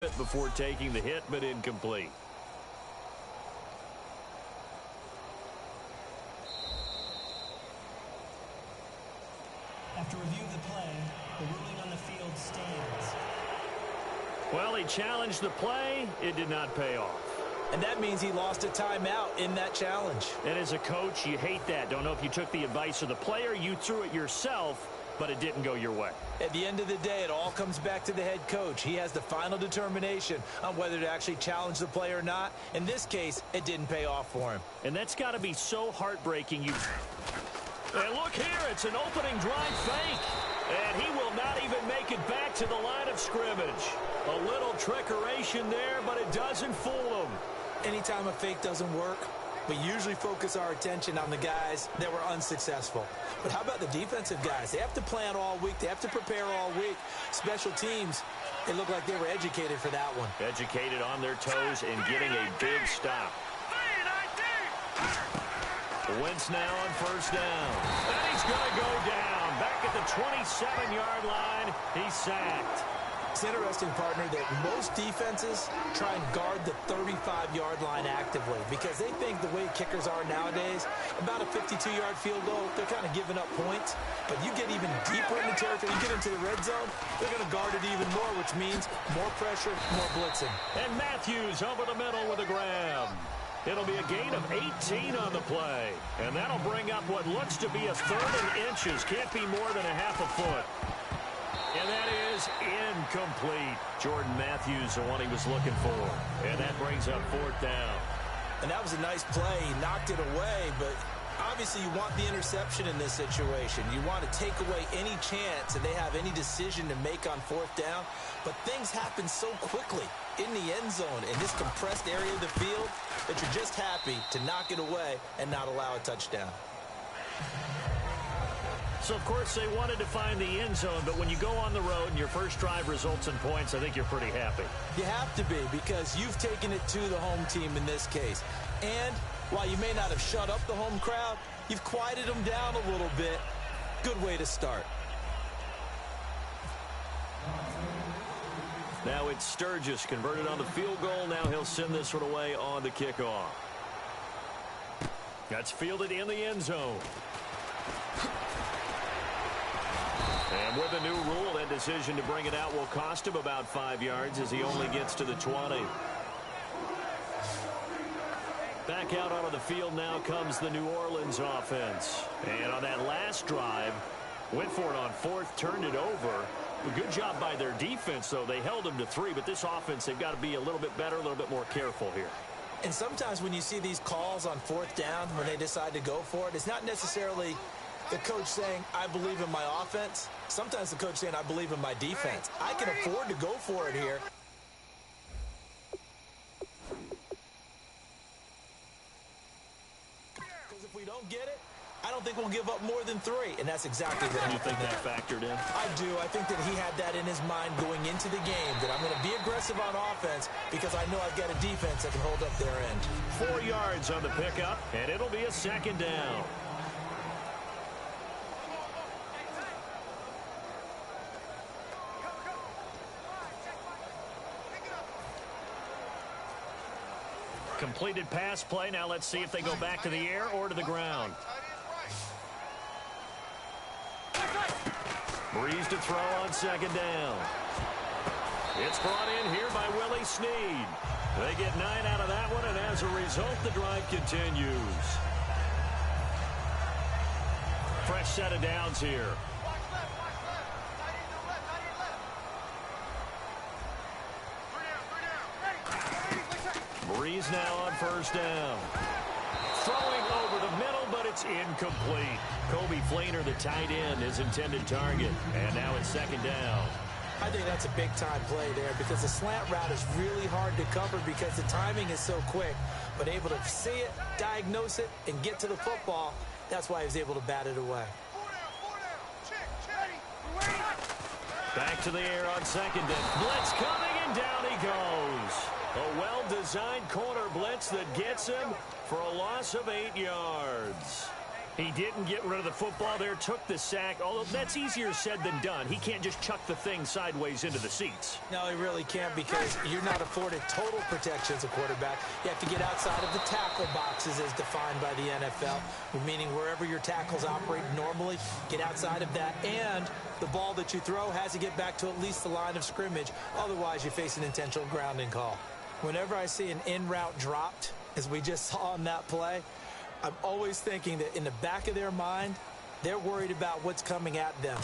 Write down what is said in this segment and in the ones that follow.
it before taking the hit, but incomplete. After review of the play, the ruling on the field stands. Well, he challenged the play. It did not pay off. And that means he lost a timeout in that challenge. And as a coach, you hate that. Don't know if you took the advice of the player, you threw it yourself, but it didn't go your way. At the end of the day, it all comes back to the head coach. He has the final determination on whether to actually challenge the play or not. In this case, it didn't pay off for him. And that's got to be so heartbreaking. And look here, it's an opening drive fake. And he will not even make it back to the line of scrimmage. A little trickeration there, but it doesn't fool him. Anytime a fake doesn't work, we usually focus our attention on the guys that were unsuccessful. But how about the defensive guys? They have to plan all week. They have to prepare all week. Special teams, it looked like they were educated for that one. Educated on their toes and getting a big stop. Wentz now on first down. And he's going to go down. Back at the 27-yard line, he's sacked. It's interesting, partner, that most defenses try and guard the 35-yard line actively because they think the way kickers are nowadays, about a 52-yard field goal, they're kind of giving up points. But you get even deeper in the territory, you get into the red zone, they're going to guard it even more, which means more pressure, more blitzing. And Matthews over the middle with a grab. It'll be a gain of 18 on the play. And that'll bring up what looks to be a third and inches. Can't be more than a half a foot. And that is incomplete. Jordan Matthews, the one he was looking for. And that brings up fourth down. And that was a nice play. He knocked it away, but obviously you want the interception in this situation. You want to take away any chance that they have any decision to make on fourth down. But things happen so quickly in the end zone in this compressed area of the field that you're just happy to knock it away and not allow a touchdown. So, of course, they wanted to find the end zone, but when you go on the road and your first drive results in points, I think you're pretty happy. You have to be because you've taken it to the home team in this case. And while you may not have shut up the home crowd, you've quieted them down a little bit. Good way to start. Now it's Sturgis converted on the field goal. Now he'll send this one away on the kickoff. That's fielded in the end zone. And with a new rule, that decision to bring it out will cost him about 5 yards as he only gets to the 20. Back out onto the field now comes the New Orleans offense. And on that last drive, went for it on fourth, turned it over. A good job by their defense, though. They held them to 3, but this offense, they've got to be a little bit better, a little bit more careful here. And sometimes when you see these calls on fourth down, when they decide to go for it, it's not necessarily the coach saying, I believe in my offense. Sometimes the coach saying, I believe in my defense. I can afford to go for it here. Because if we don't get it, I don't think we'll give up more than 3. And that's exactly what You think that factored in? I do. I think that he had that in his mind going into the game, that I'm going to be aggressive on offense because I know I've got a defense that can hold up their end. 4 yards on the pickup, and it'll be a second down. Completed pass play. Now let's see if they go back to the air or to the ground. Breeze to throw on second down. It's brought in here by Willie Snead. They get 9 out of that one, and as a result, the drive continues. Fresh set of downs here. Breeze now on first down. Throwing over the middle, but it's incomplete. Kobe Fleener, the tight end, his intended target. And now it's second down. I think that's a big-time play there because the slant route is really hard to cover because the timing is so quick. But able to see it, diagnose it, and get to the football, that's why he was able to bat it away. Back to the air on second down. Blitz coming, and down he goes. A well-designed corner blitz that gets him for a loss of 8 yards. He didn't get rid of the football there, took the sack, although that's easier said than done. He can't just chuck the thing sideways into the seats. No, he really can't, because you're not afforded total protection as a quarterback. You have to get outside of the tackle boxes as defined by the NFL, meaning wherever your tackles operate normally, get outside of that, and the ball that you throw has to get back to at least the line of scrimmage. Otherwise, you face an intentional grounding call. Whenever I see an in-route dropped, as we just saw on that play, I'm always thinking that in the back of their mind, they're worried about what's coming at them.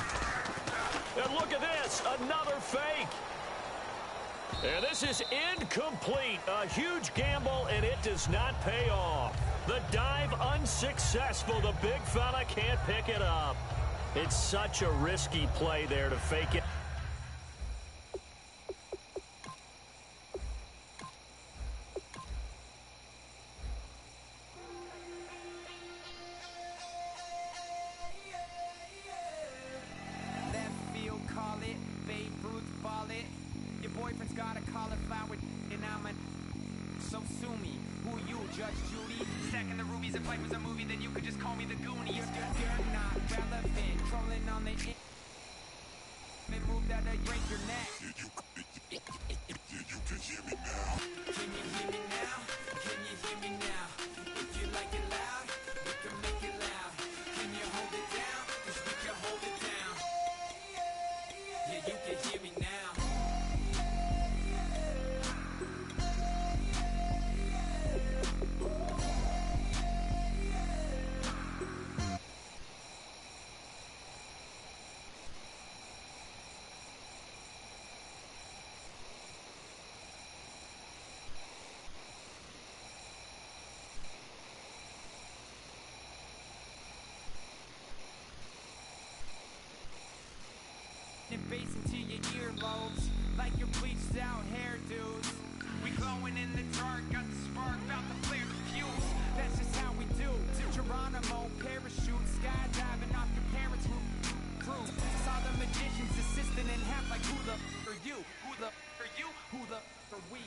And look at this, another fake. And this is incomplete. A huge gamble, and it does not pay off. The dive unsuccessful. The big fella can't pick it up. It's such a risky play there to fake it. Boyfriend's got a cauliflower and I'm a so sue me. Who you, Judge Judy? Stacking the rubies, if life was a movie, then you could just call me the Goonies. You're not relevant, trolling on the move that'll break your neck. You can hear me now. Can you hear me now? Can you hear me now? If you like it loud, we can make it loud. Can you hold it down? 'Cause we can hold it down. Yeah, you can hear me now. Bass into your earlobes like your bleached out hairdos. We glowing in the dark, got the spark, about to flare the fuse. That's just how we do. Geronimo, parachute, skydiving off your parents' roof. Saw the magician's assistant in half like who the are you? Who the are you? Who the are we?